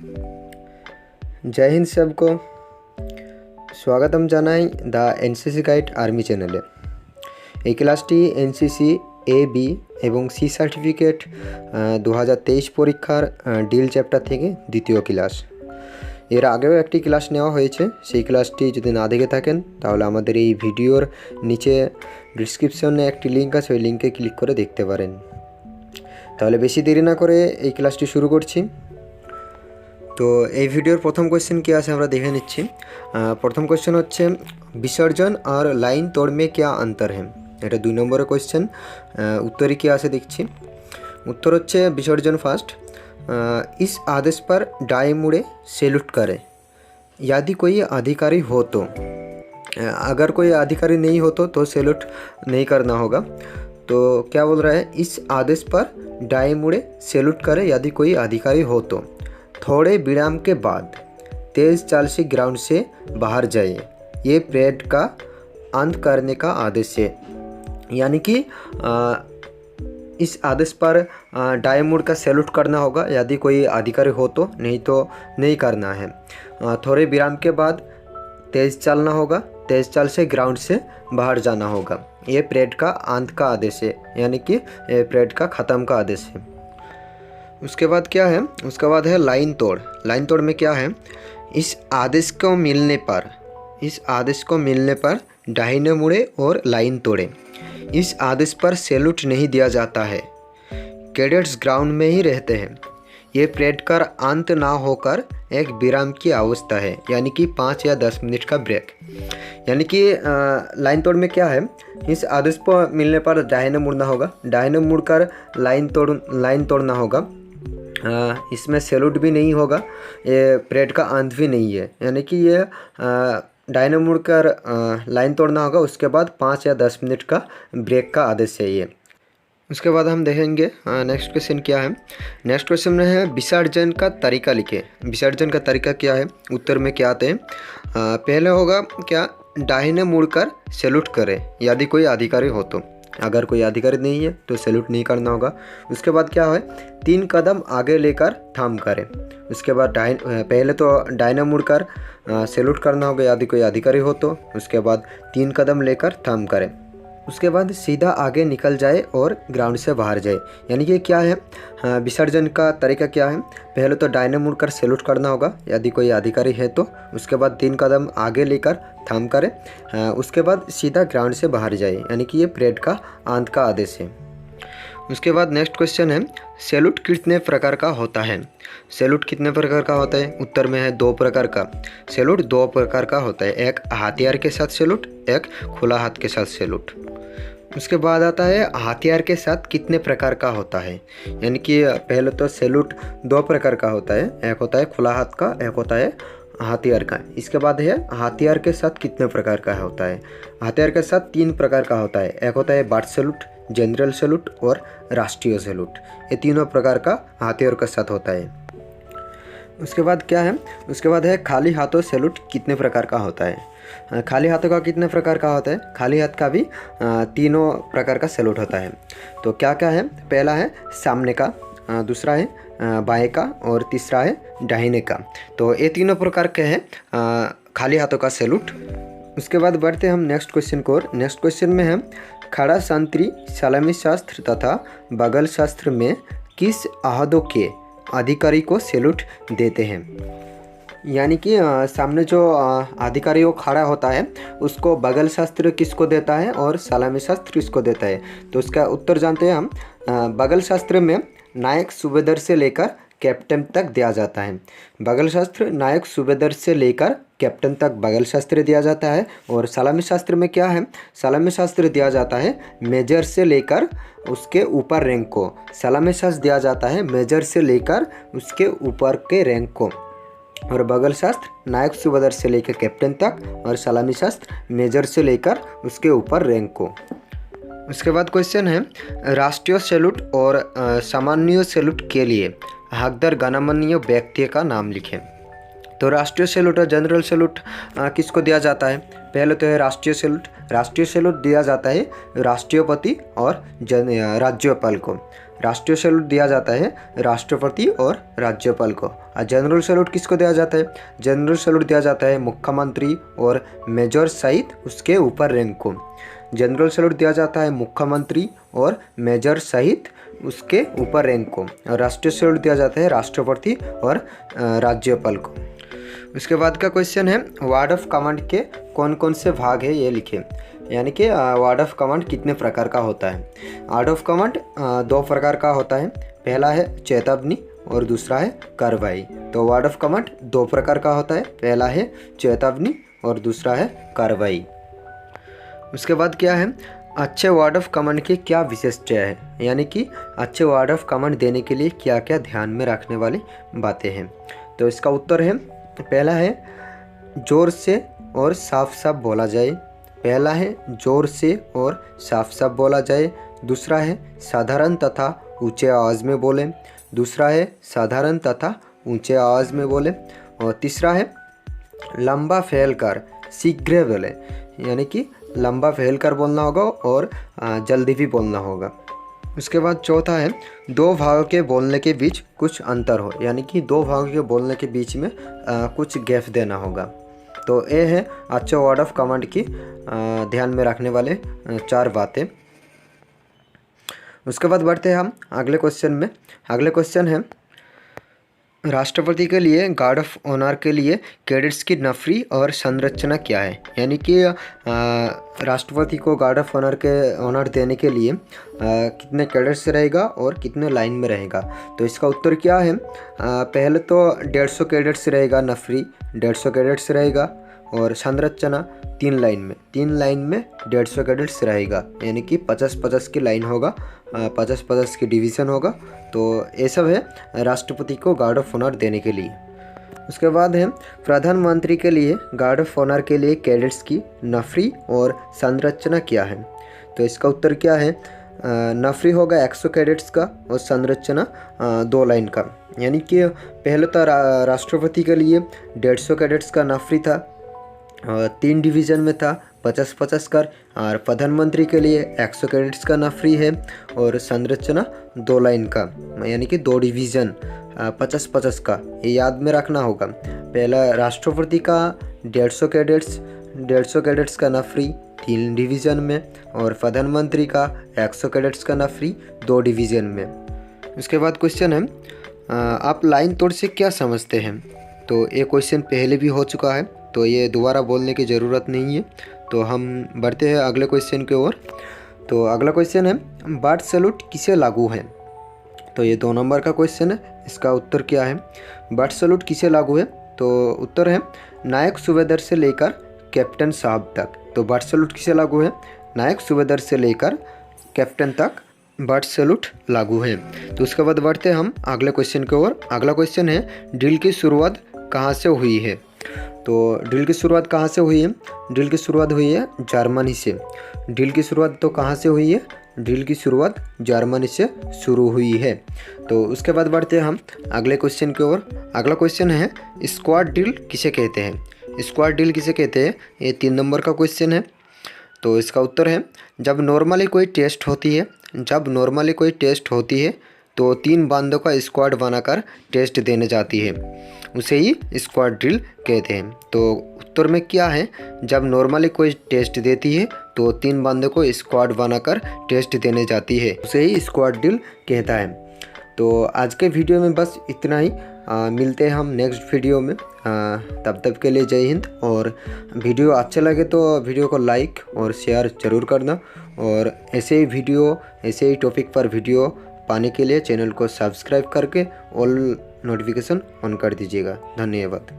जय हिंद सबको स्वागतम জানাই দ্য এনসিসি গাইড আর্মি চ্যানেলে। এই ক্লাসটি এনসিসি এ বি এবং সি সার্টিফিকেট 2023 পরীক্ষার ডিল চ্যাপ্টার থেকে দ্বিতীয় ক্লাস। এর আগেও একটি ক্লাস নেওয়া হয়েছে, সেই ক্লাসটি যদি না দেখে থাকেন তাহলে আমাদের এই ভিডিওর নিচে ডিসক্রিপশনে একটি লিঙ্ক আছে, ওই লিঙ্কে ক্লিক করে দেখতে পারেন। তাহলে বেশি দেরি না করে এই ক্লাসটি শুরু করছি। তো এই ভিডিওর প্রথম কোয়েশ্চেন কী আছে আমরা দেখে নিচ্ছি। প্রথম কোয়েশ্চেন হচ্ছে বিসর্জন আর লাইন तोड़ में क्या अंतर है। এটা 2 নম্বরের কোয়েশ্চেন। উত্তরে কী আছে দেখছি। উত্তর হচ্ছে বিসর্জন ফার্স্ট। इस आदेश पर डाई मुड़े सैल्यूट करे यदि कोई अधिकारी हो तो। अगर कोई अधिकारी नहीं हो तो सैल्यूट नहीं करना होगा। तो क्या बोल रहा है, इस आदेश पर डाई मुड़े सैल्यूट करे यदि कोई अधिकारी हो तो थोड़े विराम के बाद तेज़ चाल से ग्राउंड से बाहर जाइए, ये परेड का अंत करने का आदेश है। यानी कि इस आदेश पर डाई मुड़ का सैल्यूट करना होगा यदि कोई अधिकारी हो तो नहीं करना है। थोड़े विराम के बाद तेज़ चलना होगा, तेज़ चाल से ग्राउंड से बाहर जाना होगा, ये परेड का अंत का आदेश है। यानी कि परेड का ख़त्म का आदेश है। उसके बाद क्या है, उसके बाद है लाइन तोड़। लाइन तोड़ में क्या है, इस आदेश को मिलने पर दाहिने मुड़े और लाइन तोड़े। इस आदेश पर सैल्यूट नहीं दिया जाता है, कैडेट्स ग्राउंड में ही रहते हैं। ये परेड का अंत ना होकर एक विराम की अवस्था है, यानी कि 5 या 10 मिनट का ब्रेक। यानी कि लाइन तोड़ में क्या है, इस आदेश पर मिलने पर दाहिने मुड़ना होगा, दाहिने मुड़कर लाइन तोड़ना होगा। इसमें सैल्यूट भी नहीं होगा, ये परेड का अंत भी नहीं है। यानी कि ये दाहिने मुड़कर लाइन तोड़ना होगा, उसके बाद 5 या 10 मिनट का ब्रेक का आदेश है ये। उसके बाद हम देखेंगे नेक्स्ट क्वेश्चन क्या है। नेक्स्ट क्वेश्चन में है विसर्जन का तरीका लिखे। विसर्जन का तरीका क्या है, उत्तर में क्या आते हैं। पहले होगा क्या, दाहिने मुड़कर सैल्यूट करें यदि कोई अधिकारी हो तो। अगर कोई अधिकारी नहीं है तो सैल्यूट नहीं करना होगा। उसके बाद क्या है, 3 कदम आगे लेकर थम करें। उसके बाद पहले तो दाहिने मुड़कर सैल्यूट करना होगा यदि कोई अधिकारी हो तो। उसके बाद 3 कदम लेकर थम करें। उसके बाद सीधा आगे निकल जाए और ग्राउंड से बाहर जाए। यानी कि क्या है, विसर्जन का तरीका क्या है, पहले तो दाहिने मुड़कर सैल्यूट करना होगा यदि कोई अधिकारी है तो। उसके बाद 3 कदम आगे लेकर थम करें, उसके बाद सीधा ग्राउंड से बाहर जाए, यानी कि ये परेड का अंत का आदेश है। उसके बाद नेक्स्ट क्वेश्चन है, सैल्यूट कितने प्रकार का होता है। सैल्यूट कितने प्रकार का होता है, उत्तर में है 2 प्रकार का। सैल्यूट 2 प्रकार का होता है, एक हथियार के साथ सैल्यूट, एक खुला हाथ के साथ सैल्यूट। उसके बाद आता है हथियार के साथ कितने प्रकार का होता है। यानी कि पहले तो सैल्यूट 2 प्रकार का होता है, एक होता है खुला हाथ का, एक होता है हथियार का। इसके बाद है हथियार के साथ कितने प्रकार का होता है। हथियार के साथ 3 प्रकार का होता है, एक होता है बर्ड सैल्यूट, जनरल सैल्यूट और राष्ट्रीय सैल्यूट। ये तीनों प्रकार का हथियार के साथ होता है। उसके बाद क्या है, उसके बाद है खाली हाथों सैल्यूट कितने प्रकार का होता है। खाली हाथों का कितने प्रकार का होता है, खाली हाथ का भी 3 प्रकार का सैल्यूट होता है। तो क्या क्या है, पहला है सामने का, दूसरा है बाएं का और तीसरा है दाहिने का। तो ये तीनों प्रकार के हैं खाली हाथों का सैल्यूट। उसके बाद बढ़ते हम नेक्स्ट क्वेश्चन को। नेक्स्ट क्वेश्चन में है खड़ा संतरी सलामी शास्त्र तथा बगल शास्त्र में किस अहदों के अधिकारी को सैल्यूट देते हैं। यानी कि सामने जो अधिकारी वो खड़ा होता है उसको बगल शास्त्र किसको देता है और सलामी शास्त्र किसको देता है। तो उसका उत्तर जानते हैं हम। बगल शास्त्र में नायक सूबेदार से लेकर कैप्टन तक दिया जाता है। बगल शास्त्र नायक सूबेदार से लेकर कैप्टन तक बगल शास्त्र दिया जाता है। और सलामी शास्त्र में क्या है, सलामी शास्त्र दिया जाता है मेजर से लेकर उसके ऊपर रैंक को। सलामी शास्त्र दिया जाता है मेजर से लेकर उसके ऊपर के रैंक को। और बगल शास्त्र नायक सूबेदार से लेकर कैप्टन तक, और सलामी शास्त्र मेजर से लेकर उसके ऊपर रैंक को। उसके बाद क्वेश्चन है राष्ट्रीय सैल्यूट और सामान्य सैल्यूट के लिए हकदार गणमान्य व्यक्ति का नाम लिखें। तो राष्ट्रीय सैल्यूट और जनरल सैल्यूट किसको दिया जाता है। पहले तो है राष्ट्रीय सैल्यूट। राष्ट्रीय सैल्यूट दिया जाता है राष्ट्रपति और राज्यपाल को। राष्ट्रीय सैल्यूट दिया जाता है राष्ट्रपति और राज्यपाल को। और जनरल सैल्यूट किसको दिया जाता है? जनरल सैल्यूट दिया जाता है मुख्यमंत्री और मेजर सहित उसके ऊपर रैंक को। जनरल सैल्यूट दिया जाता है मुख्यमंत्री और मेजर सहित उसके ऊपर रैंक को। और राष्ट्रीय सैल्यूट दिया जाता है राष्ट्रपति और राज्यपाल को। उसके बाद का क्वेश्चन है वार्ड ऑफ कमांड के कौन कौन से भाग है ये लिखे। यानी कि वार्ड ऑफ कमांड कितने प्रकार का होता है। वार्ड ऑफ कमांड 2 प्रकार का होता है। पहला है चेतावनी और दूसरा है कार्रवाई। तो वार्ड ऑफ कमांड 2 प्रकार का होता है। पहला है चेतावनी और दूसरा है कार्रवाई। उसके बाद क्या है, अच्छे वार्ड ऑफ कमांड की क्या विशेषता है, यानी कि अच्छे वार्ड ऑफ कमांड देने के लिए क्या क्या ध्यान में रखने वाली बातें हैं। तो इसका उत्तर है, पहला है ज़ोर से और साफ साफ बोला जाए। पहला है ज़ोर से और साफ साफ बोला जाए। दूसरा है साधारण तथा ऊंचे आवाज़ में बोलें। दूसरा है साधारण तथा ऊंचे आवाज़ में बोलें। और तीसरा है लंबा फैलकर शीघ्र बोलें, यानी कि लंबा फैलकर बोलना होगा और जल्दी भी बोलना होगा। उसके बाद चौथा है 2 भागों के बोलने के बीच कुछ अंतर हो, यानी कि 2 भागों के बोलने के बीच में कुछ गैप देना होगा। तो ये है अच्छे वर्ड ऑफ कमांड की ध्यान में रखने वाले 4 बातें। उसके बाद बढ़ते हैं हम अगले क्वेश्चन में। अगले क्वेश्चन है राष्ट्रपति के लिए गार्ड ऑफ ऑनर के लिए कैडेट्स की नफरी और संरचना क्या है। यानी कि राष्ट्रपति को गार्ड ऑफ ऑनर के ऑनर देने के लिए कितने कैडेट्स रहेगा और कितने लाइन में रहेगा। तो इसका उत्तर क्या है, पहले तो 150 कैडेट्स रहेगा, नफरी 150 कैडेट्स रहेगा और संरचना 3 लाइन में 150 कैडेट्स रहेगा, यानी कि 50-50 की लाइन होगा, 50-50 की डिवीज़न होगा। तो ये सब है राष्ट्रपति को गार्ड ऑफ ऑनर देने के लिए। उसके बाद है प्रधानमंत्री के लिए गार्ड ऑफ ऑनर के लिए कैडेट्स की नफरी और संरचना क्या है। तो इसका उत्तर क्या है, नफरी होगा 100 कैडेट्स का और संरचना 2 लाइन का। यानी कि पहले तो राष्ट्रपति के लिए 150 कैडेट्स का नफरी था, 3 डिवीज़न में था 50-50 कर। और प्रधानमंत्री के लिए 100 कैडेट्स का नफरी है और संरचना 2 लाइन का, यानी कि 2 डिवीज़न 50-50 का। ये याद में रखना होगा। पहला राष्ट्रपति का 150 कैडेट्स का नफरी 3 डिवीज़न में और प्रधानमंत्री का 100 कैडेट्स का नफरी 2 डिवीज़न में। उसके बाद क्वेश्चन है आप लाइन तोड़ से क्या समझते हैं। तो ये क्वेश्चन पहले भी हो चुका है, तो ये दोबारा बोलने की ज़रूरत नहीं है। तो हम बढ़ते हैं अगले क्वेश्चन की ओर। तो अगला क्वेश्चन है बर्ड सैल्यूट किसे लागू है। तो ये 2 नंबर का क्वेश्चन है। इसका उत्तर क्या है, बर्ड सैल्यूट किसे लागू है। तो उत्तर है नायक सूबेदार से लेकर कैप्टन साहब तक। तो बर्ड सैल्यूट किसे लागू है, नायक सूबेदार से लेकर कैप्टन तक बर्ड सैल्यूट लागू है। तो उसके बाद बढ़ते हैं हम अगले क्वेश्चन की ओर। अगला क्वेश्चन है ड्रिल की शुरुआत कहाँ से हुई है। तो ड्रिल की शुरुआत कहाँ से हुई है, ड्रिल की शुरुआत हुई है जर्मनी से। ड्रिल की शुरुआत तो कहाँ से हुई है, ड्रिल की शुरुआत जर्मनी से शुरू हुई है। तो उसके बाद बढ़ते हैं हम अगले क्वेश्चन की ओर। अगला क्वेश्चन है स्क्वाड ड्रिल किसे कहते हैं। स्क्वाड ड्रिल किसे कहते हैं, ये 3 नंबर का क्वेश्चन है। तो इसका उत्तर है जब नॉर्मली कोई टेस्ट होती है तो 3 बंदों का स्क्वाड बनाकर टेस्ट देने जाती है, उसे ही स्क्वाड ड्रिल कहते हैं। तो उत्तर में क्या है, जब नॉर्मली कोई टेस्ट देती है तो 3 बंदों को स्क्वाड बनाकर टेस्ट देने जाती है, उसे ही स्क्वाड ड्रिल कहता है। तो आज के वीडियो में बस इतना ही। मिलते हैं हम नेक्स्ट वीडियो में। तब तक के लिए जय हिंद। और वीडियो अच्छा लगे तो वीडियो को लाइक और शेयर ज़रूर करना। और ऐसे ही टॉपिक पर वीडियो पाने के लिए चैनल को सब्सक्राइब करके ऑल नोटिफिकेशन ऑन कर दीजिएगा। धन्यवाद।